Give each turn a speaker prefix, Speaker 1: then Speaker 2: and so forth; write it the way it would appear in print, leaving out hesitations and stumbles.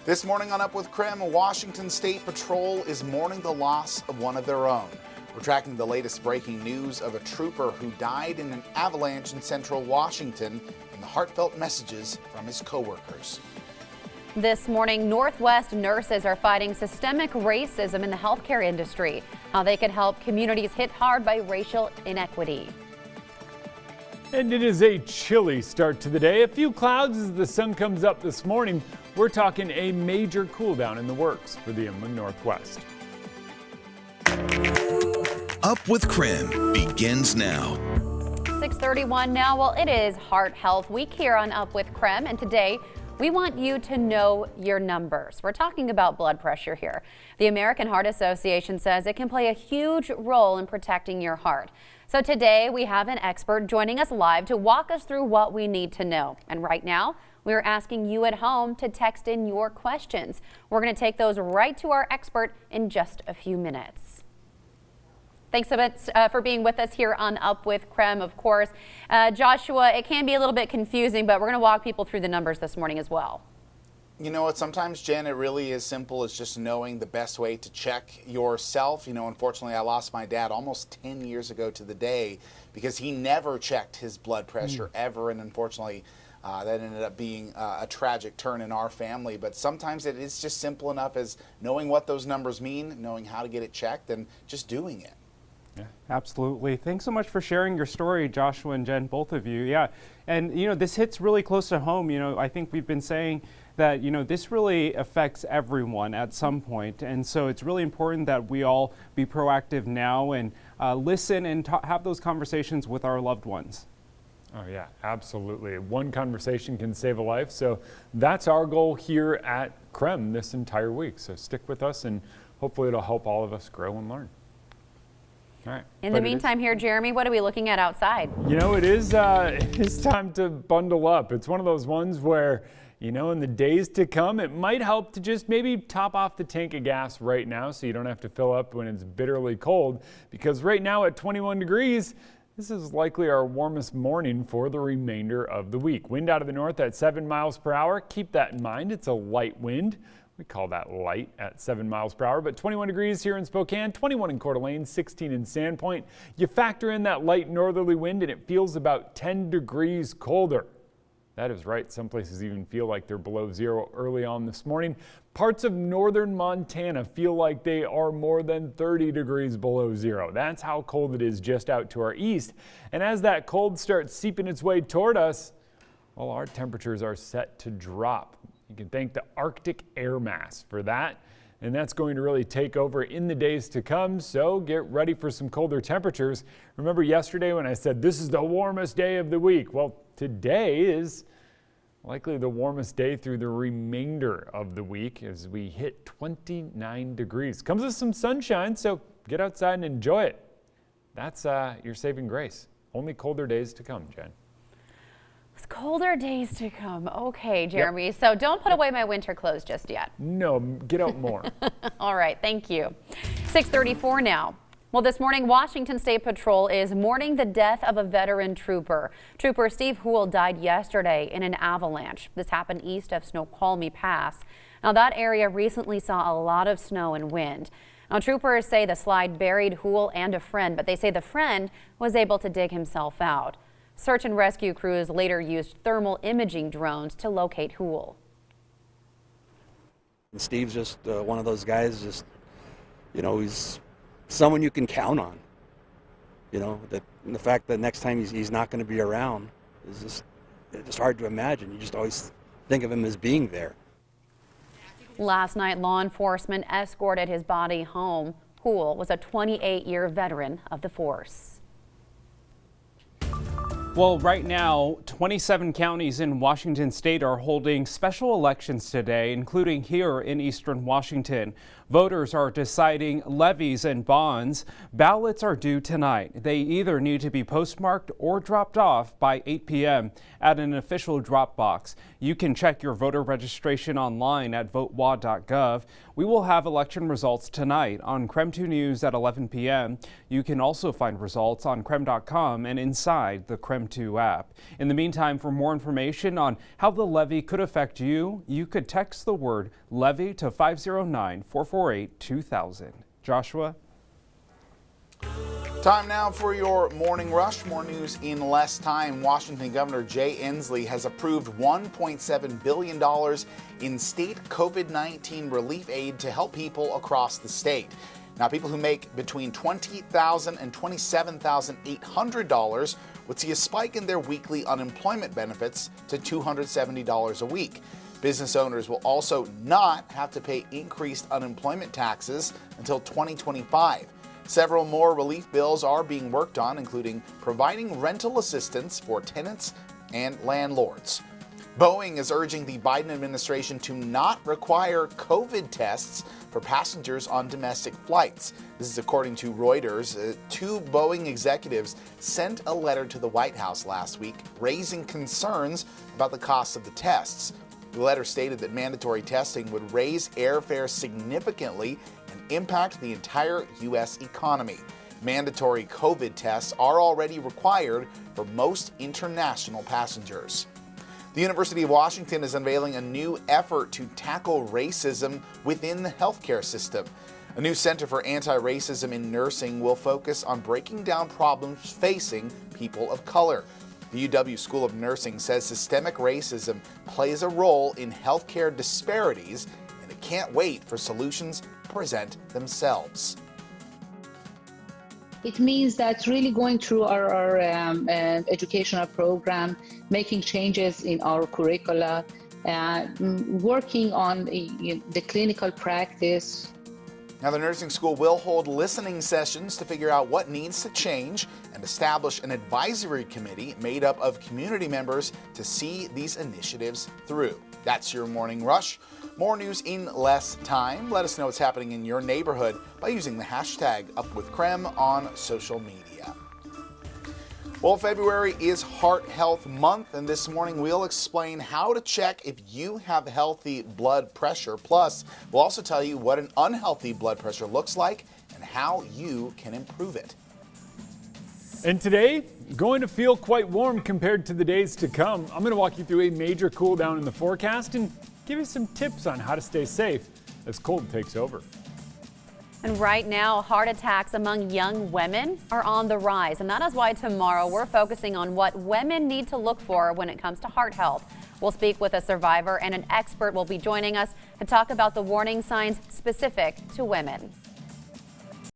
Speaker 1: This morning on Up with KREM, Washington State Patrol is mourning the loss of one of their own. We're tracking the latest breaking news of a trooper who died in an avalanche in central Washington and the heartfelt messages from his coworkers.
Speaker 2: This morning, Northwest nurses are fighting systemic racism in the healthcare industry. How they can help communities hit hard by racial inequity.
Speaker 3: And it is a chilly start to the day. A few clouds as the sun comes up this morning. We're talking a major cool down in the works for the inland Northwest.
Speaker 4: Up with KREM begins now.
Speaker 2: 6:31 now. Well, it is Heart Health Week here on Up with KREM, and today we want you to know your numbers. We're talking about blood pressure here. The American Heart Association says it can play a huge role in protecting your heart. So today we have an expert joining us live to walk us through what we need to know. And right now, we're asking you at home to text in your questions. We're going to take those right to our expert in just a few minutes. Thanks so much for being with us here on Up with KREM, of course. Joshua, it can be a little bit confusing, but we're going to walk people through the numbers this morning as well.
Speaker 1: You know what, sometimes, Jen, it really is simple as just knowing the best way to check yourself. You know, unfortunately, I lost my dad almost 10 years ago to the day because he never checked his blood pressure ever, and unfortunately, that ended up being a tragic turn in our family. But sometimes it is just simple enough as knowing what those numbers mean, knowing how to get it checked, and just doing it.
Speaker 5: Yeah, absolutely. Thanks so much for sharing your story, Joshua and Jen, both of you. Yeah, and you know, this hits really close to home. You know, I think we've been saying that, you know, this really affects everyone at some point. And so it's really important that we all be proactive now and listen and have those conversations with our loved ones.
Speaker 3: Oh yeah, absolutely. One conversation can save a life. So that's our goal here at KREM this entire week. So stick with us and hopefully it'll help all of us grow and learn. All right.
Speaker 2: In the meantime here, Jeremy, what are we looking at outside?
Speaker 3: You know, it's time to bundle up. It's one of those ones where, you know, in the days to come, it might help to just maybe top off the tank of gas right now so you don't have to fill up when it's bitterly cold. Because right now at 21 degrees, this is likely our warmest morning for the remainder of the week. Wind out of the north at 7 miles per hour. Keep that in mind. It's a light wind. We call that light at 7 miles per hour, but 21 degrees here in Spokane, 21 in Coeur d'Alene, 16 in Sandpoint. You factor in that light northerly wind and it feels about 10 degrees colder. That is right. Some places even feel like they're below zero early on this morning. Parts of northern Montana feel like they are more than 30 degrees below zero. That's how cold it is just out to our east. And as that cold starts seeping its way toward us, well, our temperatures are set to drop. You can thank the Arctic air mass for that. And that's going to really take over in the days to come, so get ready for some colder temperatures. Remember yesterday when I said this is the warmest day of the week? Well, today is likely the warmest day through the remainder of the week as we hit 29 degrees. Comes with some sunshine, so get outside and enjoy it. That's your saving grace. Only colder days to come, Jen.
Speaker 2: It's colder days to come. Okay, Jeremy. Yep. So don't put away my winter clothes just yet.
Speaker 3: No, get out more.
Speaker 2: All right, thank you. 6:34 now. Well, this morning, Washington State Patrol is mourning the death of a veteran trooper. Trooper Steve Houle died yesterday in an avalanche. This happened east of Snoqualmie Pass. Now, that area recently saw a lot of snow and wind. Now, troopers say the slide buried Houle and a friend, but they say the friend was able to dig himself out. Search and rescue crews later used thermal imaging drones to locate Houle.
Speaker 6: Steve's just one of those guys, just, you know, he's someone you can count on. You know, that and the fact that next time he's not going to be around is just hard to imagine. You just always think of him as being there.
Speaker 2: Last night, law enforcement escorted his body home. Houle was a 28-year veteran of the force.
Speaker 5: Well, right now, 27 counties in Washington state are holding special elections today, including here in eastern Washington. Voters are deciding levies and bonds. Ballots are due tonight. They either need to be postmarked or dropped off by 8 p.m. at an official drop box. You can check your voter registration online at votewa.gov. We will have election results tonight on KREM 2 News at 11 p.m. You can also find results on KREM.com and inside the KREM KREM2 app. In the meantime, for more information on how the levy could affect you, you could text the word levy to 509-448-2000. Joshua?
Speaker 1: Time now for your Morning Rush. More news in less time. Washington Governor Jay Inslee has approved $1.7 billion in state COVID-19 relief aid to help people across the state. Now, people who make between $20,000 and $27,800 would see a spike in their weekly unemployment benefits to $270 a week. Business owners will also not have to pay increased unemployment taxes until 2025. Several more relief bills are being worked on, including providing rental assistance for tenants and landlords. Boeing is urging the Biden administration to not require COVID tests for passengers on domestic flights. This is according to Reuters. Two Boeing executives sent a letter to the White House last week raising concerns about the cost of the tests. The letter stated that mandatory testing would raise airfare significantly and impact the entire U.S. economy. Mandatory COVID tests are already required for most international passengers. The University of Washington is unveiling a new effort to tackle racism within the healthcare system. A new Center for Anti-Racism in Nursing will focus on breaking down problems facing people of color. The UW School of Nursing says systemic racism plays a role in healthcare disparities, and it can't wait for solutions to present themselves.
Speaker 7: It means that really going through our educational program, making changes in our curricula, working on the clinical practice.
Speaker 1: Now, the nursing school will hold listening sessions to figure out what needs to change and establish an advisory committee made up of community members to see these initiatives through. That's your Morning Rush. More news in less time. Let us know what's happening in your neighborhood by using the hashtag #UpWithKrem on social media. Well, February is Heart Health Month, and this morning we'll explain how to check if you have healthy blood pressure. Plus, we'll also tell you what an unhealthy blood pressure looks like and how you can improve it.
Speaker 3: And today, going to feel quite warm compared to the days to come. I'm going to walk you through a major cool down in the forecast and give you some tips on how to stay safe as cold takes over.
Speaker 2: And right now, heart attacks among young women are on the rise. And that is why tomorrow we're focusing on what women need to look for when it comes to heart health. We'll speak with a survivor, and an expert will be joining us to talk about the warning signs specific to women.